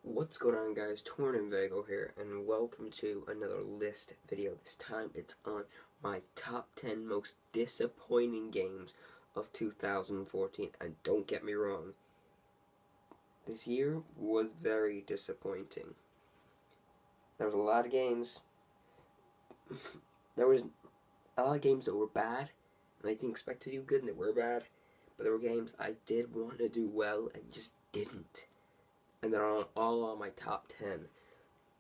What's going on, guys? Torn and Vago here, and welcome to another list video. This time it's on my top 10 most disappointing games of 2014. And don't get me wrong, this year was very disappointing. There was a lot of games. There was a lot of games that were bad, and I didn't expect to do good, and they were bad. But there were games I did want to do well and just didn't. And they're all on my top 10.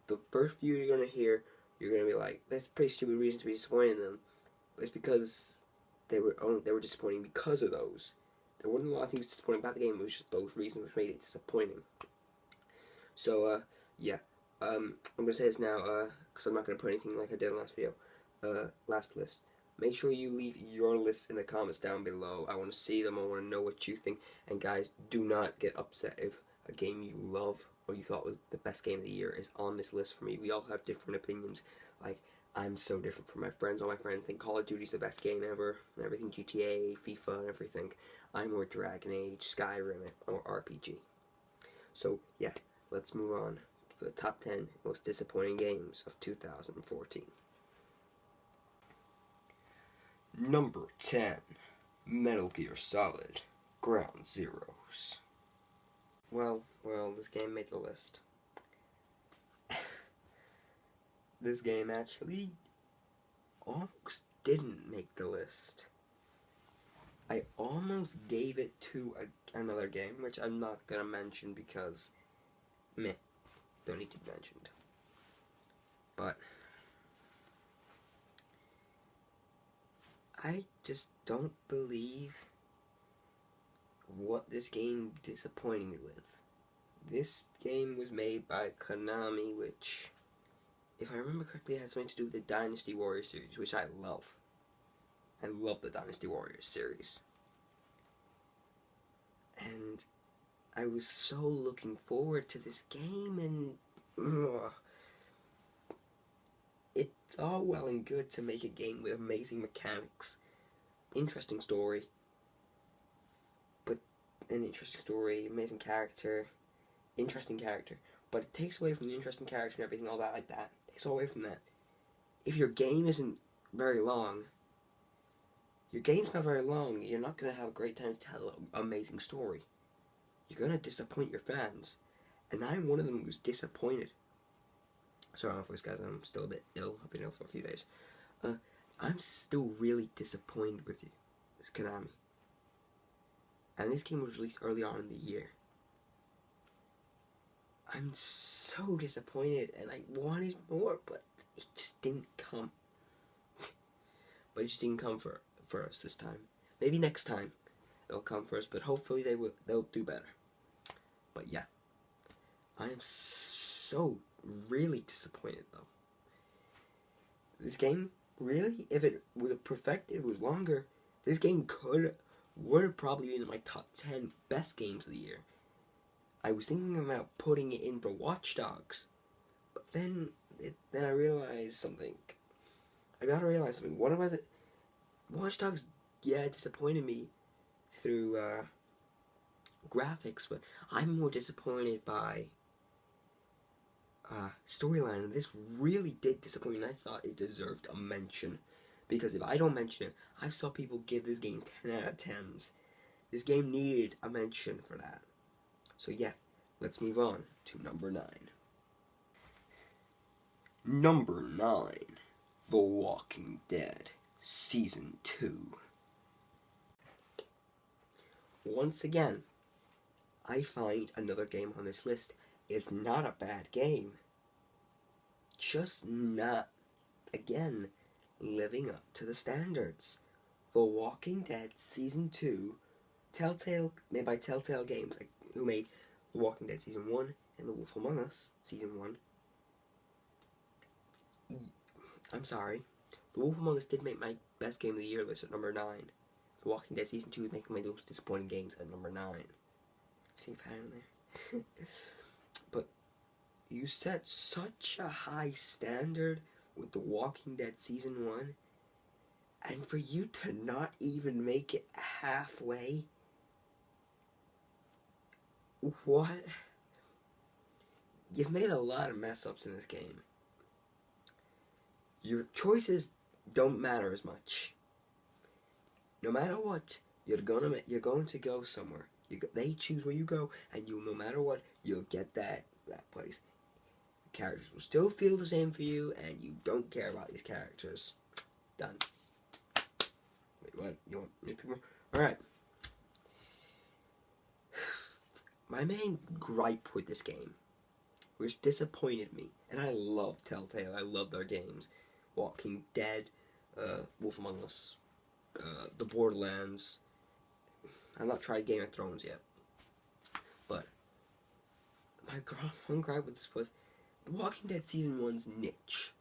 The first few you're going to hear, you're going to be like, that's a pretty stupid reason to be disappointed in them. But it's because they were disappointing because of those. There wasn't a lot of things disappointing about the game, it was just those reasons which made it disappointing. So, yeah. I'm going to say this now, because I'm not going to put anything like I did in the last video. Last list. Make sure you leave your lists in the comments down below. I want to see them, I want to know what you think. And guys, do not get upset if a game you love or you thought was the best game of the year is on this list for me. We all have different opinions. Like, I'm so different from my friends. All my friends think Call of Duty's the best game ever and everything, GTA, FIFA, and everything. I'm more Dragon Age, Skyrim, or RPG. So, yeah, let's move on to the top 10 most disappointing games of 2014. Number 10, Metal Gear Solid, Ground Zeroes. Well, this game made the list. This game actually almost didn't make the list. I almost gave it to another game, which I'm not gonna mention because, meh, don't need to be mentioned. But I just don't believe what this game disappointed me with. This game was made by Konami, which, if I remember correctly, has something to do with the Dynasty Warriors series, which I love. I love the Dynasty Warriors series. And I was so looking forward to this game, and it's all well and good to make a game with amazing mechanics, interesting story, amazing character, interesting character, but it takes away from the interesting character and everything, all that like that. It takes all away from that. If your game isn't very long, you're not going to have a great time to tell an amazing story. You're going to disappoint your fans, and I'm one of them who's disappointed. Sorry, I'm off this, guys, I'm still a bit ill. I've been ill for a few days. I'm still really disappointed with you, Konami. And this game was released early on in the year. I'm so disappointed, and I wanted more, but it just didn't come. But it just didn't come for us this time. Maybe next time it'll come for us, but hopefully they'll do better. But yeah, I am so really disappointed though. This game, really, if it would have perfected, it was longer, this game would have probably been in my top 10 best games of the year. I was thinking about putting it in for Watch Dogs, but then I realized something. What about it? Watch Dogs, yeah, it disappointed me through graphics, but I'm more disappointed by storyline, and this really did disappoint me, and I thought it deserved a mention. Because if I don't mention it, I saw people give this game 10 out of 10s. This game needed a mention for that. So yeah, let's move on to number 9. Number 9, The Walking Dead, Season 2. Once again, I find another game on this list is not a bad game. Just not, again, living up to the standards. The Walking Dead Season 2, made by Telltale Games, who made The Walking Dead Season 1 and The Wolf Among Us Season 1. I'm sorry, The Wolf Among Us did make my best game of the year list at number 9. The Walking Dead Season 2 is making my most disappointing games at number 9. See the pattern there? But you set such a high standard with The Walking Dead Season 1, and for you to not even make it halfway? What? you've made a lot of mess ups in this game. Your choices don't matter as much. No matter what, you're going to go somewhere. They choose where you go, and no matter what, you'll get that place. The characters will still feel the same for you, and you don't care about these characters. Done. Wait, what? You want me to? All right. My main gripe with this game, which disappointed me, and I love Telltale. I love their games. Walking Dead, Wolf Among Us, the Borderlands. I've not tried Game of Thrones yet, but my one gripe with this was The Walking Dead Season 1's niche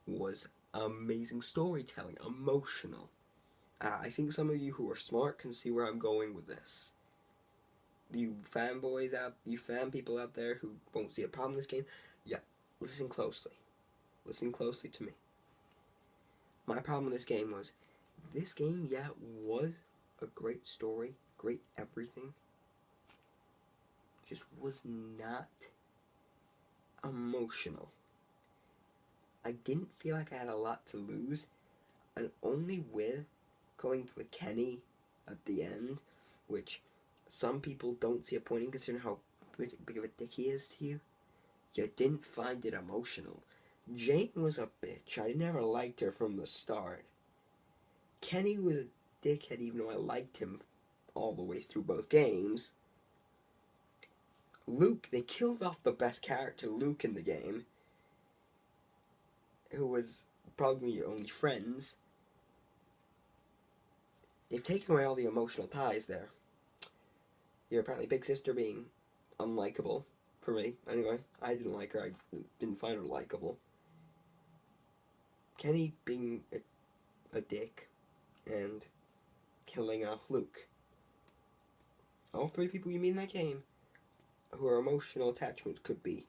was amazing storytelling, emotional. I think some of you who are smart can see where I'm going with this. You fan people out there who won't see a problem in this game, yeah, listen closely. Listen closely to me. My problem with this game was, this game, yeah, was a great story, great everything, just was not emotional. I didn't feel like I had a lot to lose, and only with going with Kenny at the end, which some people don't see a point in considering how big of a dick he is to you, you didn't find it emotional. Jane was a bitch. I never liked her from the start. Kenny was a dickhead even though I liked him all the way through both games. Luke, they killed off the best character, Luke, in the game, who was probably your only friends. They've taken away all the emotional ties there. Your apparently big sister being unlikable for me. Anyway, I didn't like her. I didn't find her likable. Kenny being a dick and killing off Luke. All three people you meet in that game who are emotional attachments could be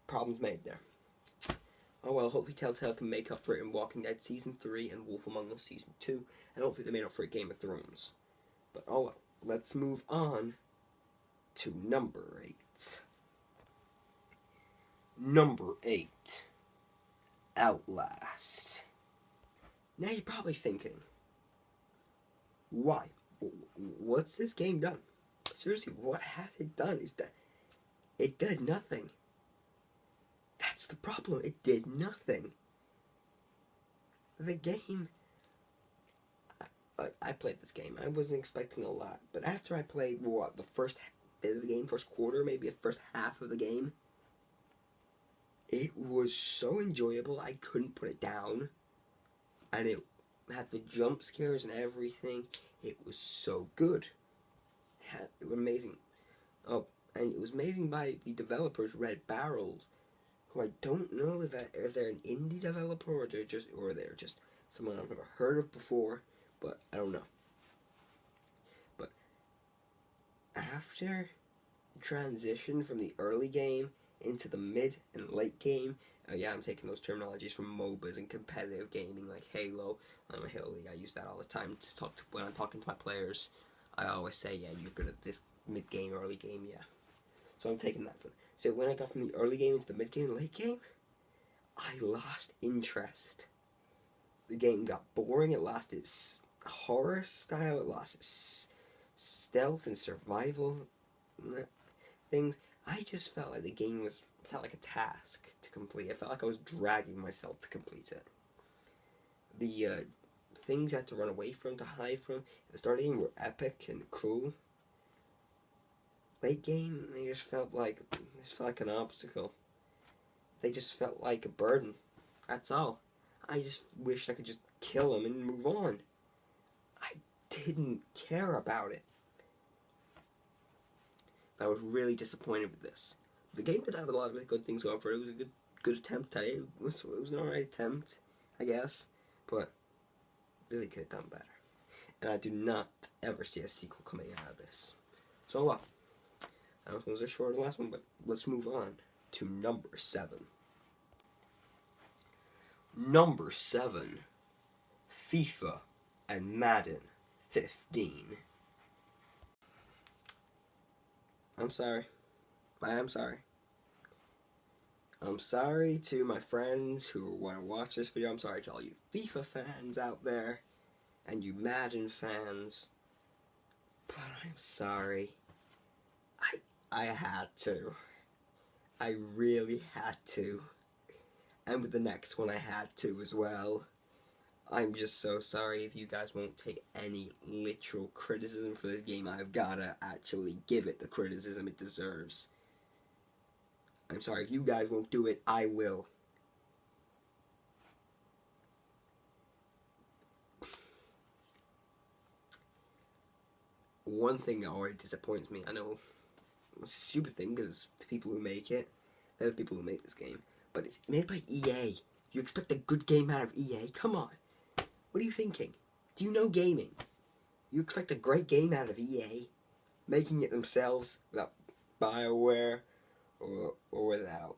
problems made there. Oh well, hopefully Telltale can make up for it in Walking Dead Season 3 and Wolf Among Us Season 2, and hopefully they made up for it in Game of Thrones. But oh well, let's move on to number 8. Number 8. Outlast. Now you're probably thinking, why? What's this game done? Seriously, what has it done? It did nothing. That's the problem. It did nothing. The game... I played this game. I wasn't expecting a lot. But after I played, the first bit of the game, first quarter, maybe the first half of the game, it was so enjoyable, I couldn't put it down. And it had the jump scares and everything. It was so good. It was amazing. Oh, and it was amazing by the developers, Red Barrel, who I don't know if they're an indie developer or they're just someone I've never heard of before, but I don't know. But after the transition from the early game into the mid and late game, yeah, I'm taking those terminologies from MOBAs and competitive gaming like Halo. I'm a Halo League. I use that all the time when I'm talking to my players. I always say, yeah, you're good at this mid game, early game, yeah. So I'm taking that. So when I got from the early game into the mid game and late game, I lost interest. The game got boring. It lost its horror style. It lost its stealth and survival things. I just felt like the game felt like a task to complete. I felt like I was dragging myself to complete it. The things I had to run away from, to hide from, at the start of the game were epic and cool. Late game, they just felt like an obstacle. They just felt like a burden. That's all. I just wished I could just kill them and move on. I didn't care about it. I was really disappointed with this. The game did have a lot of really good things going for it. It was a good attempt. It was an alright attempt, I guess, but really could have done better. And I do not ever see a sequel coming out of this. So well, that was a shorter than the last one, but let's move on to number 7. Number 7, FIFA and Maden 15. I'm sorry. I am sorry. I'm sorry to my friends who want to watch this video. I'm sorry to all you FIFA fans out there and you Madden fans. But I'm sorry. I had to. I really had to. And with the next one I had to as well. I'm just so sorry if you guys won't take any literal criticism for this game. I've gotta actually give it the criticism it deserves. I'm sorry, if you guys won't do it, I will. One thing that already disappoints me, I know it's a stupid thing because the people who make it, they're the people who make this game, but it's made by EA. You expect a good game out of EA? Come on. What are you thinking? Do you know gaming? You expect a great game out of EA, making it themselves without BioWare or without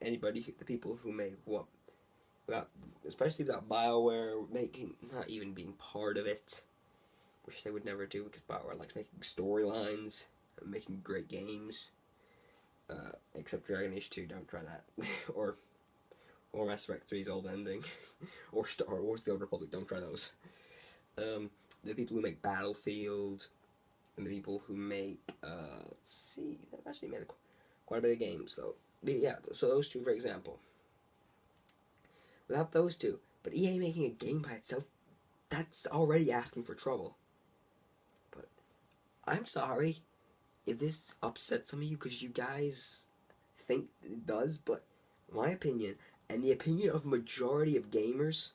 anybody, the people who make what, without, especially without BioWare making, not even being part of it, which they would never do because BioWare likes making storylines and making great games. Except Dragon Age 2, don't try that. or Mass Effect 3's old ending. or Star Wars The Old Republic, don't try those. The people who make Battlefield, and the people who make, let's see, they've actually made quite a bit of games, though. But yeah, so those two, for example. Without those two, but EA making a game by itself, that's already asking for trouble. But I'm sorry if this upsets some of you because you guys think it does, but my opinion, and the opinion of majority of gamers,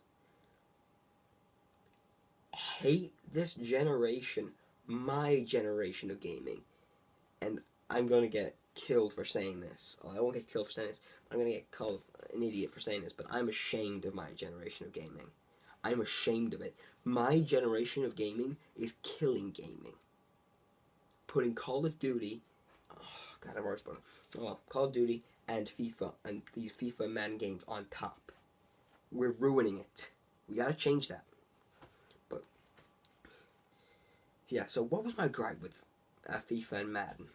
hate this generation, my generation of gaming. And I'm gonna get killed for saying this. Oh, I won't get killed for saying this. I'm gonna get called an idiot for saying this, but I'm ashamed of my generation of gaming. I'm ashamed of it. My generation of gaming is killing gaming. Putting Call of Duty, oh god, I've already spoken. Oh well, Call of Duty and FIFA and these FIFA and Madden games on top. We're ruining it. We gotta change that. But yeah, so what was my gripe with FIFA and Madden?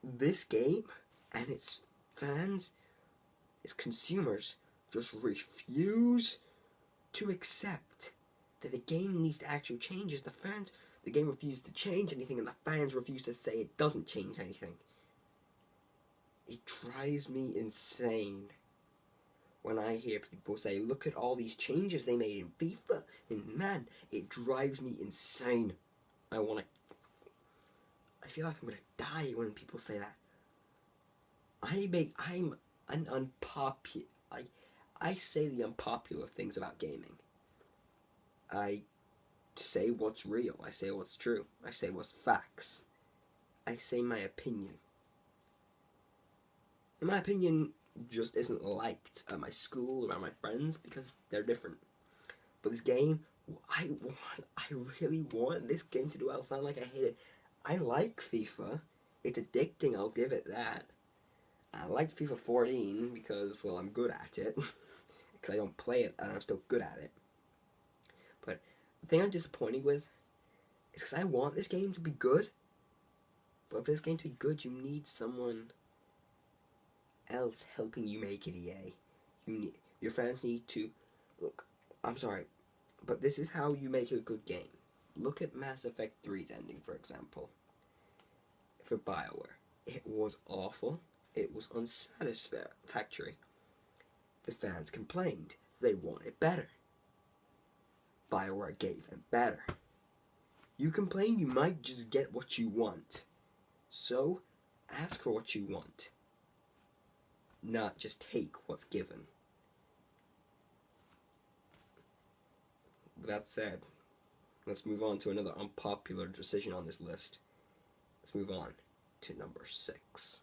This game and its fans, its consumers, just refuse to accept that the game needs to actually change. The game refuses to change anything, and the fans refuse to say it doesn't change anything. It drives me insane when I hear people say, look at all these changes they made in FIFA, and man, it drives me insane. I feel like I'm gonna die when people say that. I'm an unpopular, I say the unpopular things about gaming. I say what's real. I say what's true. I say what's facts. I say my opinion. And my opinion just isn't liked at my school or by my friends because they're different. But this game, I really want this game to do well. It's not like I hate it. I like FIFA. It's addicting, I'll give it that. I like FIFA 14 because, well, I'm good at it. Because I don't play it and I'm still good at it. But the thing I'm disappointed with is because I want this game to be good. But for this game to be good, you need someone else helping you make it, EA. Your fans need to... Look, I'm sorry, but this is how you make a good game. Look at Mass Effect 3's ending, for example. For BioWare. It was awful. It was unsatisfactory. The fans complained. They wanted better. BioWare gave them better. You complain, you might just get what you want. So, ask for what you want. Not just take what's given. With that said, let's move on to another unpopular decision on this list. Let's move on to number 6.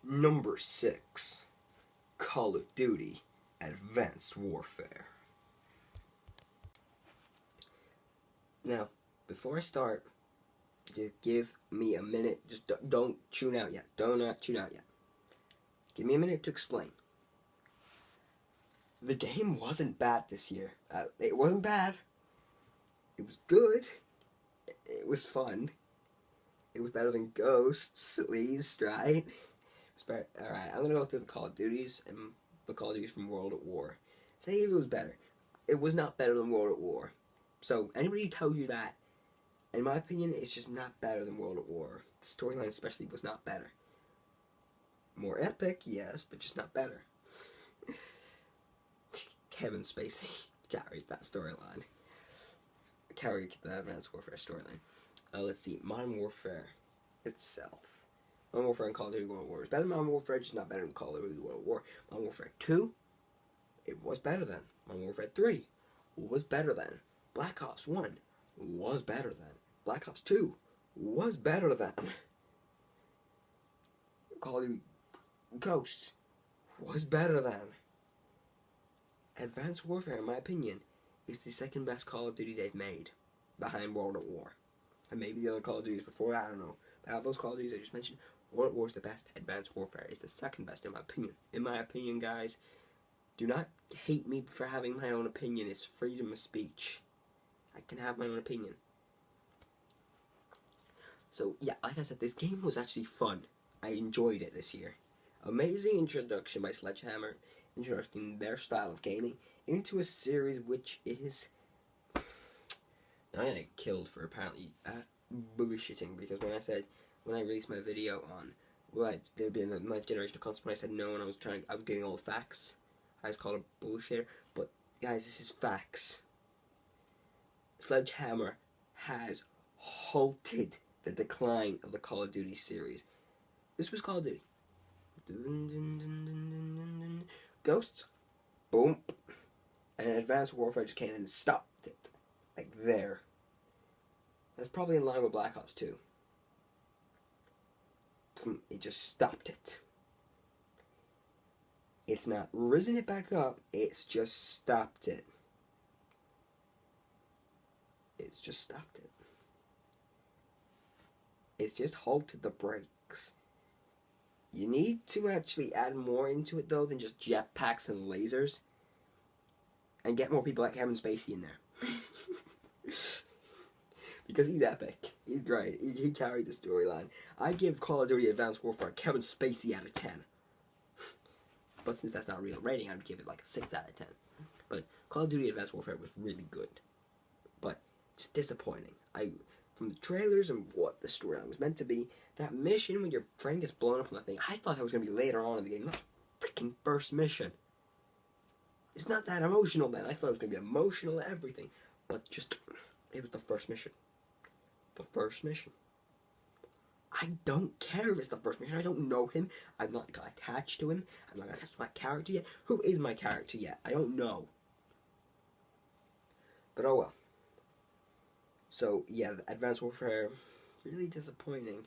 Number 6. Call of Duty Advanced Warfare. Now, before I start, just give me a minute. Just don't tune out yet. Do not tune out yet. Give me a minute to explain. The game wasn't bad this year. It wasn't bad. It was good. It was fun. It was better than Ghosts, at least, right? Alright, I'm gonna go through the Call of Duties and the Call of Duties from World at War. Say if it was better. It was not better than World at War. So, anybody who tells you that, in my opinion, it's just not better than World at War. The storyline especially was not better. More epic, yes, but just not better. Kevin Spacey carried that storyline. Carried the Advanced Warfare storyline. Let's see, Modern Warfare itself. Modern Warfare and Call of Duty World War is better than Modern Warfare, just not better than Call of Duty World War. Modern Warfare 2, it was better than. Modern Warfare 3 was better than. Black Ops 1 was better than. Black Ops 2 was better than. Call of Duty Ghosts was better than. Advanced Warfare, in my opinion, is the second best Call of Duty they've made, behind World at War. And maybe the other Call of Duties before, I don't know. But out of those Call of Duties I just mentioned, World at War is the best. Advanced Warfare is the second best, in my opinion. In my opinion, guys, do not hate me for having my own opinion. It's freedom of speech. I can have my own opinion. So, yeah, like I said, this game was actually fun. I enjoyed it this year. Amazing introduction by Sledgehammer, introducing their style of gaming into a series which is... I'm gonna get killed for apparently bullshitting, because when I released my video on there'd be a 9th generation of console, I said no, and I was getting all the facts. I was called a bullshitter, but guys, this is facts. Sledgehammer has halted the decline of the Call of Duty series. This was Call of Duty. Ghosts, boom, and Advanced Warfare just came in and stopped it. Like there. That's probably in line with Black Ops 2. It just stopped it. It's not risen it back up, it's just stopped it. It's just stopped it. It's just halted the brakes. You need to actually add more into it, though, than just jetpacks and lasers. And get more people like Kevin Spacey in there. Because he's epic. He's great. He carried the storyline. I give Call of Duty Advanced Warfare Kevin Spacey out of 10. But since that's not a real rating, I'd give it like a 6 out of 10. But Call of Duty Advanced Warfare was really good. But just disappointing. From the trailers and what the storyline was meant to be, that mission when your friend gets blown up on the thing, I thought that was going to be later on in the game, not the freaking first mission. It's not that emotional then. I thought it was going to be emotional and everything. But just, it was the first mission. The first mission. I don't care if it's the first mission. I don't know him. I've not got attached to him. I'm not attached to my character yet. Who is my character yet? I don't know. But oh well. So, yeah, Advanced Warfare, really disappointing.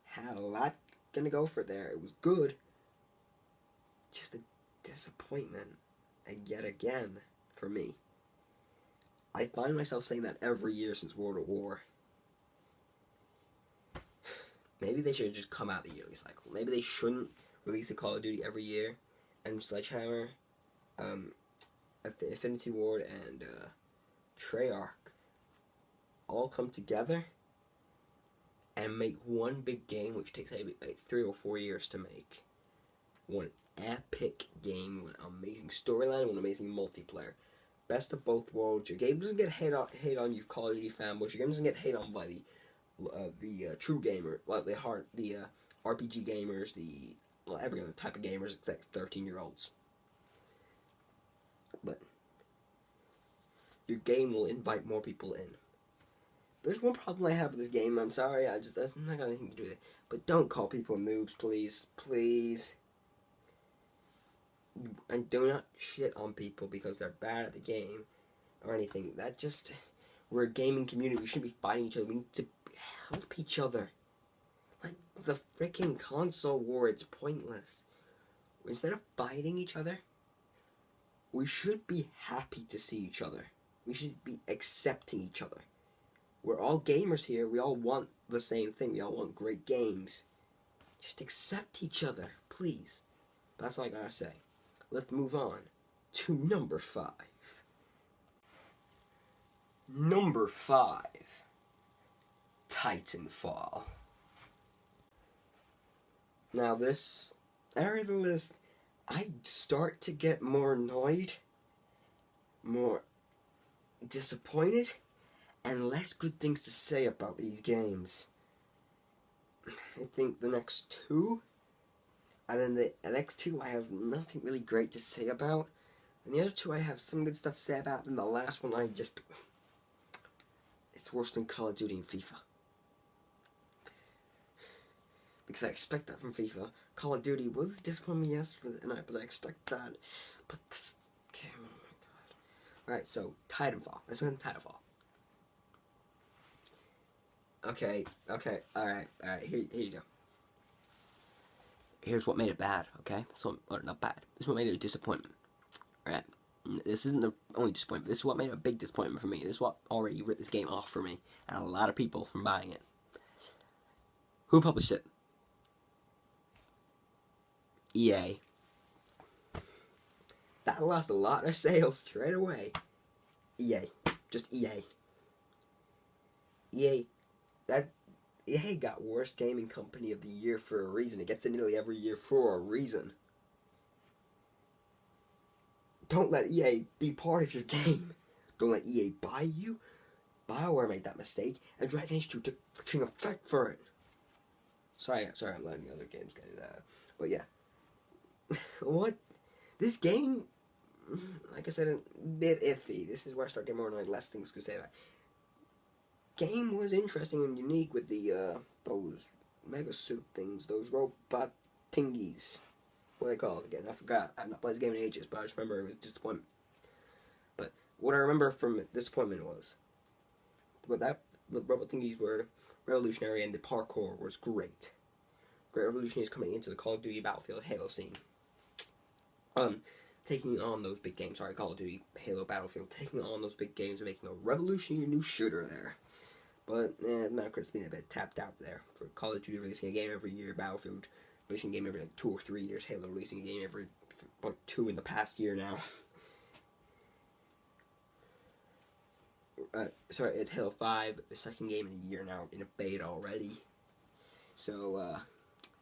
Had a lot gonna go for there. It was good. Just a disappointment. Yet again, for me. I find myself saying that every year since World at War. Maybe they should have just come out the yearly cycle. Maybe they shouldn't release a Call of Duty every year. And Sledgehammer, Infinity Ward, and Treyarch all come together and make one big game, which takes maybe like 3 or 4 years to make. One epic game, one amazing storyline, one amazing multiplayer. Best of both worlds. Your game doesn't get hate on you Call of Duty fanboys. Your game doesn't get hate on by the true gamer, like the RPG gamers, every other type of gamers except 13-year-olds. But your game will invite more people in. There's one problem I have with this game. I'm sorry. That's not got anything to do with it. But don't call people noobs, please, please. And do not shit on people because they're bad at the game or anything. We're a gaming community. We shouldn't be fighting each other. We need to help each other. Like the freaking console war, it's pointless. Instead of fighting each other, we should be happy to see each other. We should be accepting each other. We're all gamers here. We all want the same thing. We all want great games. Just accept each other, please. That's all I gotta say. Let's move on to number 5. Number 5. Titanfall. Now this area of the list, I start to get more annoyed, more disappointed, and less good things to say about these games. I think the next two, and then the next two I have nothing really great to say about, and the other two I have some good stuff to say about, and the last one it's worse than Call of Duty and FIFA. Because I expect that from FIFA. Call of Duty was disappointing me yesterday, but I expect that. But this game, oh my god. Alright, so Titanfall. Let's move on to Titanfall. Okay, alright, here you go. Here's what made it bad, okay? Or not bad. This is what made it a disappointment. Alright. This isn't the only disappointment. This is what made it a big disappointment for me. This is what already ripped this game off for me. And a lot of people from buying it. Who published it? EA. That lost a lot of sales straight away. EA. Just EA. EA got Worst Gaming Company of the Year for a reason. It gets it nearly every year for a reason. Don't let EA be part of your game. Don't let EA buy you. BioWare made that mistake, and Dragon Age 2 took freaking effect for it. Sorry, I'm letting other games get that. But yeah. What? This game, like I said, a bit iffy. This is where I start getting more annoyed. Less things to say about it. Game was interesting and unique with the, those mega suit things, those robot thingies. What do they call it again? I forgot. I've not played this game in ages, but I just remember it was disappointment. But what I remember from disappointment was, the robot thingies were revolutionary and the parkour was great. Great revolution is coming into the Call of Duty Battlefield Halo scene. Taking on those big games, Call of Duty, Halo, Battlefield, taking on those big games and making a revolutionary new shooter there. But, Metacritic's been a bit tapped out there. For Call of Duty releasing a game every year, Battlefield releasing a game every, like, 2 or 3 years, Halo releasing a game every, about 2 in the past year now. It's Halo 5, the second game in a year now, in a beta already. So,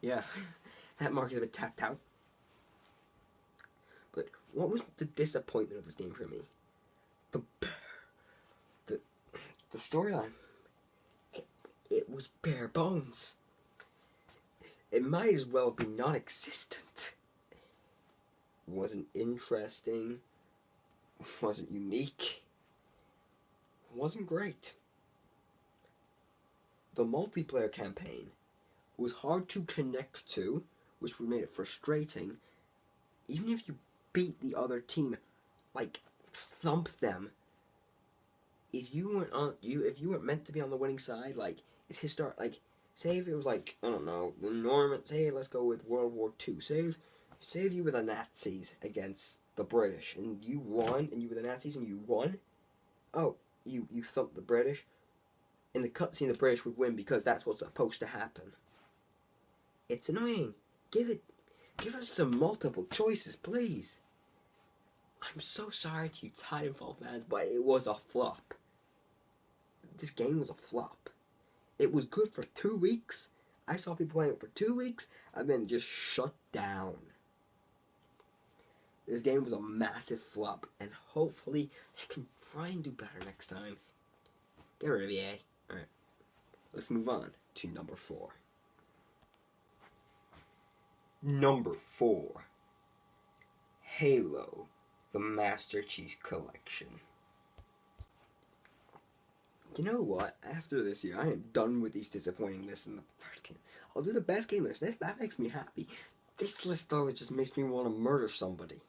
yeah, that market is a bit tapped out. But what was the disappointment of this game for me? The storyline. It was bare bones. It might as well be non-existent. Wasn't interesting. Wasn't unique. Wasn't great. The multiplayer campaign was hard to connect to, which made it frustrating. Even if you beat the other team, like thump them, if you weren't meant to be on the winning side, like it's like say if it was like, I don't know, the Norman, say let's go with World War II, say if you were the Nazis against the British and you won, and you were the Nazis and you won, oh, you thumped the British. In the cutscene, the British would win because that's what's supposed to happen. It's annoying. Give us some multiple choices, please. I'm so sorry to you Titanfall fans, but it was a flop. This game was a flop. It was good for 2 weeks. I saw people playing it for 2 weeks, and then just shut down. This game was a massive flop, and hopefully they can try and do better next time. Get rid of EA. Alright, let's move on to number 4. Number 4. Halo, the Master Chief Collection. You know what? After this year, I am done with these disappointing lists in the first game. I'll do the best game list. That makes me happy. This list, though, it just makes me want to murder somebody.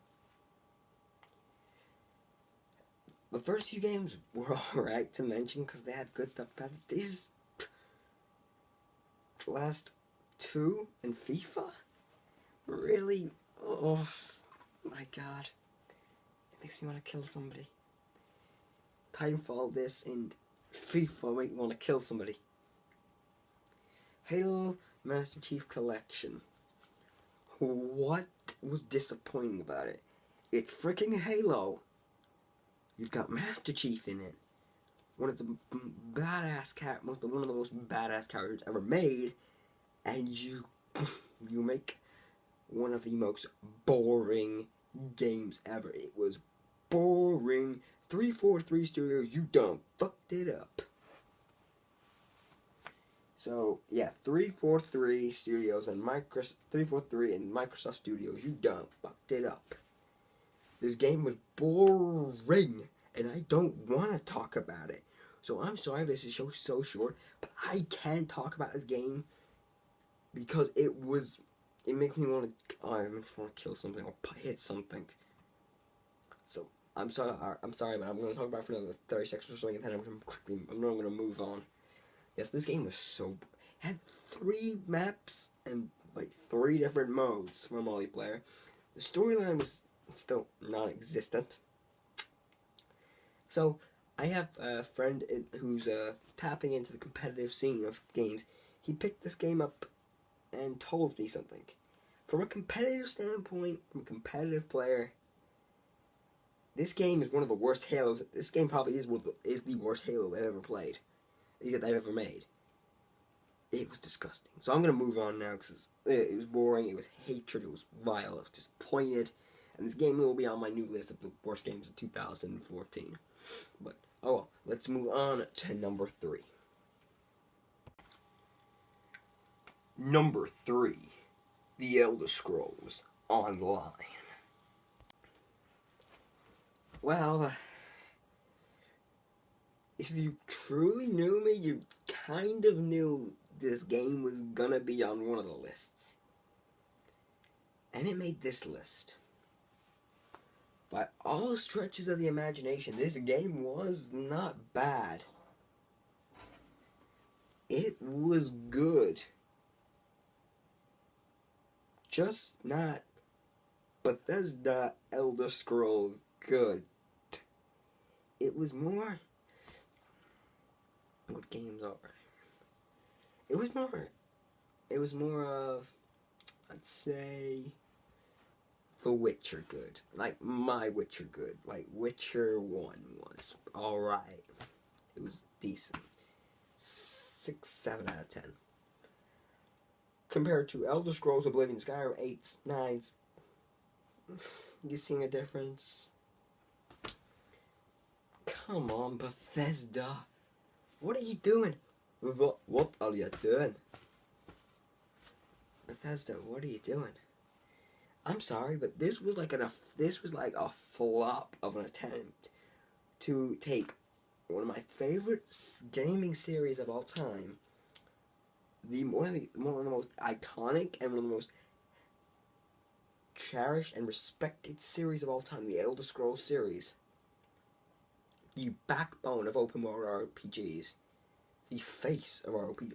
The first few games were alright to mention because they had good stuff about it. These last 2 and FIFA? Really? Oh my god. It makes me want to kill somebody. Titanfall, this, and FIFA make me want to kill somebody. Halo Master Chief Collection. What was disappointing about it? It's freaking Halo. You've got Master Chief in it. one of the one of the most badass characters ever made, and you make one of the most boring games ever. It was boring. 343 Studios, you done fucked it up. So yeah, 343 Studios and 343 and Microsoft Studios, you done fucked it up. This game was boring, and I don't want to talk about it. So I'm sorry this is so short, but I can't talk about this game because it makes me want to kill something or hit something. So I'm sorry, but I'm going to talk about it for another 30 seconds or something, and then I'm going to move on. Yes, this game was had 3 maps and like 3 different modes for multiplayer. The storyline was still non-existent. So I have a friend who's tapping into the competitive scene of games. He picked this game up and told me something. From a competitive standpoint, from a competitive player, this game is one of the worst Halos. This game probably is the worst Halo I've ever played, that I've ever made. It was disgusting. So I'm going to move on now because it was boring, it was hatred, it was vile, it was disappointed. And this game will be on my new list of the worst games of 2014. But, oh well, let's move on to number 3. Number 3, The Elder Scrolls Online. Well, if you truly knew me, you kind of knew this game was gonna be on one of the lists. And it made this list. By all stretches of the imagination, this game was not bad. It was good. Just not Bethesda Elder Scrolls good. It was more... What games are? It was more of, I'd say, The Witcher good. Like, my Witcher good. Like, Witcher 1 was alright. It was decent. 6, 7 out of 10. Compared to Elder Scrolls, Oblivion, Skyrim, 8s, 9s. You seeing a difference? Come on, Bethesda. What are you doing? What are you doing? Bethesda, what are you doing? I'm sorry, but this was like a flop of an attempt to take one of my favorite gaming series of all time, one of the most iconic and one of the most cherished and respected series of all time, the Elder Scrolls series, the backbone of open world RPGs, the face of RPG.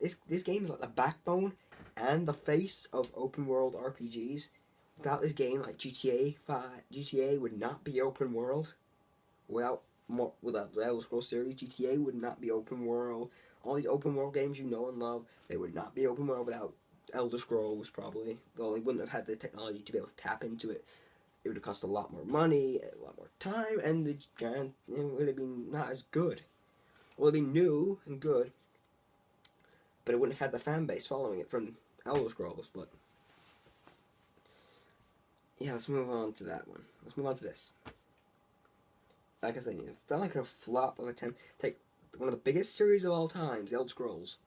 This game is like the backbone and the face of open world RPGs. Without this game, like GTA would not be open world. Without the Elder Scrolls series, GTA would not be open world. All these open world games you know and love, they would not be open world without Elder Scrolls, probably. Though they wouldn't have had the technology to be able to tap into it. It would have cost a lot more money, a lot more time, and it would have been not as good. Well, it'd be new and good, but it wouldn't have had the fan base following it from Elder Scrolls. But yeah, let's move on to that one. Let's move on to this. Like I said, it felt like a flop of an attempt to take one of the biggest series of all time, the Elder Scrolls,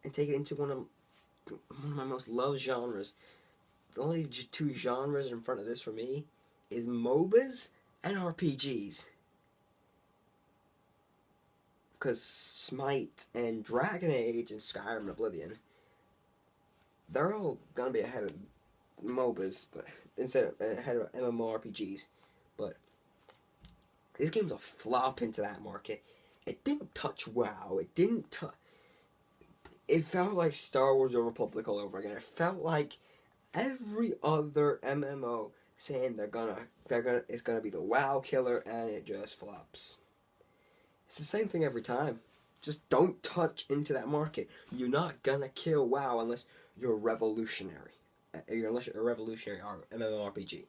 and take it into one of my most loved genres. The only 2 genres in front of this for me is MOBAs and RPGs. Because Smite and Dragon Age and Skyrim and Oblivion, they're all gonna be ahead of MOBAs, but ahead of MMORPGs. But this game's a flop into that market. It didn't touch WoW. It felt like Star Wars: The Republic all over again. It felt like every other MMO saying it's gonna be the WoW killer, and it just flops. It's the same thing every time. Just don't touch into that market. You're not gonna kill WoW unless you're revolutionary. Unless you're a revolutionary MMORPG.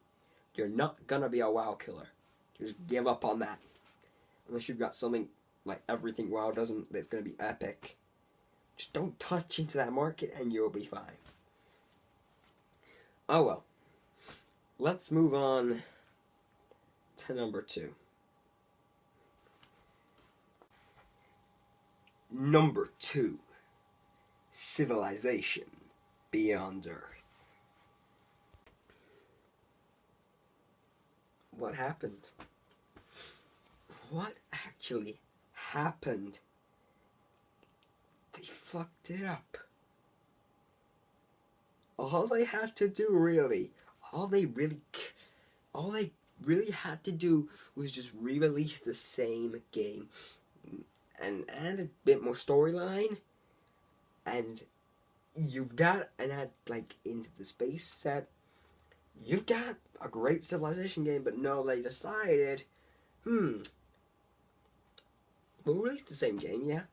You're not gonna be a WoW killer. Just give up on that. Unless you've got something like everything WoW doesn't that's going to be epic. Just don't touch into that market and you'll be fine. Oh well. Let's move on to number 2. Number 2. Civilization Beyond Earth. What happened? What actually happened? They fucked it up. All they had to do, really, all they really had to do was just re-release the same game and add a bit more storyline, and you've got, and add like into the space set, you've got a great Civilization game. But no, they decided, we'll release the same game, yeah.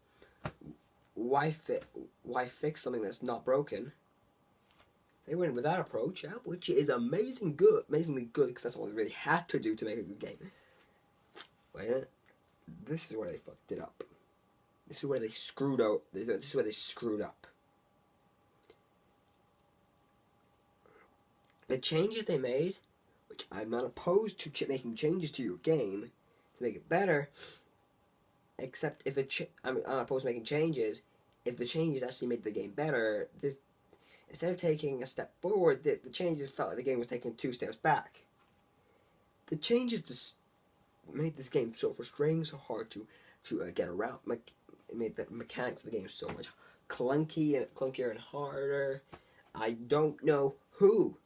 Why fix something that's not broken? They went with that approach, yeah, which is amazingly good, because that's all they really had to do to make a good game. Wait a minute. This is where they fucked it up. This is where they screwed out. This is where they screwed up. The changes they made, which I'm not opposed to making changes to your game to make it better, except if I'm not opposed to making changes. If the changes actually made the game better, instead of taking a step forward, the changes felt like the game was taking 2 steps back. The changes just made this game so frustrating, so hard to get around. It made the mechanics of the game so much clunkier and harder. I don't know who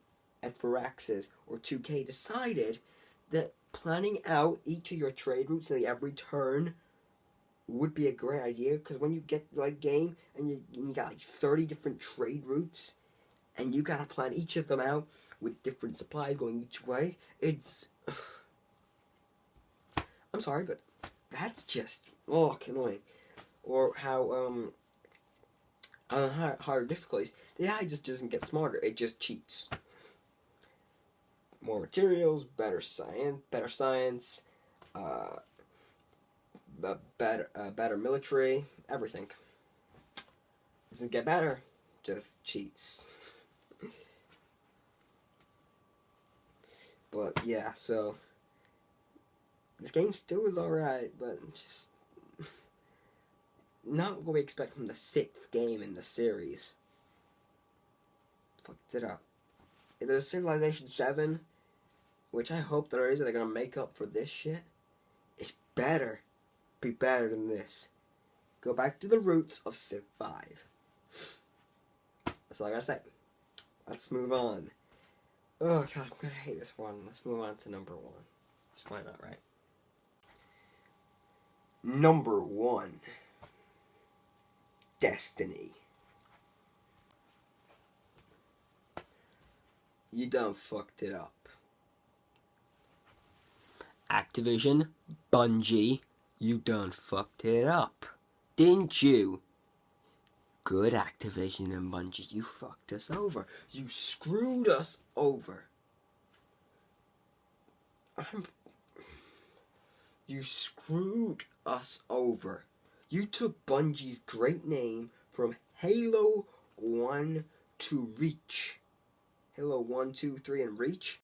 at Firaxis or 2K decided that planning out each of your trade routes like every turn would be a great idea, because when you get like game and you got like 30 different trade routes and you gotta plan each of them out with different supplies going each way, it's I'm sorry, but that's just annoying. Or how on higher difficulties, the AI just doesn't get smarter, it just cheats. More materials, better science, better military, everything. Doesn't get better, just cheats. But yeah, so this game still is alright, but just not what we expect from the 6th game in the series. Fucked it up. If there's Civilization 7, which I hope there is, they're gonna make up for this shit, it better be better than this. Go back to the roots of Civ 5. That's all I gotta say. Let's move on. Oh god, I'm gonna hate this one. Let's move on to number 1. Just why not, right? Number 1. Destiny. You done fucked it up. Activision, Bungie, you done fucked it up. Didn't you? Good Activision and Bungie, you fucked us over. You screwed us over. You screwed us over. You took Bungie's great name from Halo 1 to Reach. Halo 1, 2, 3, and Reach.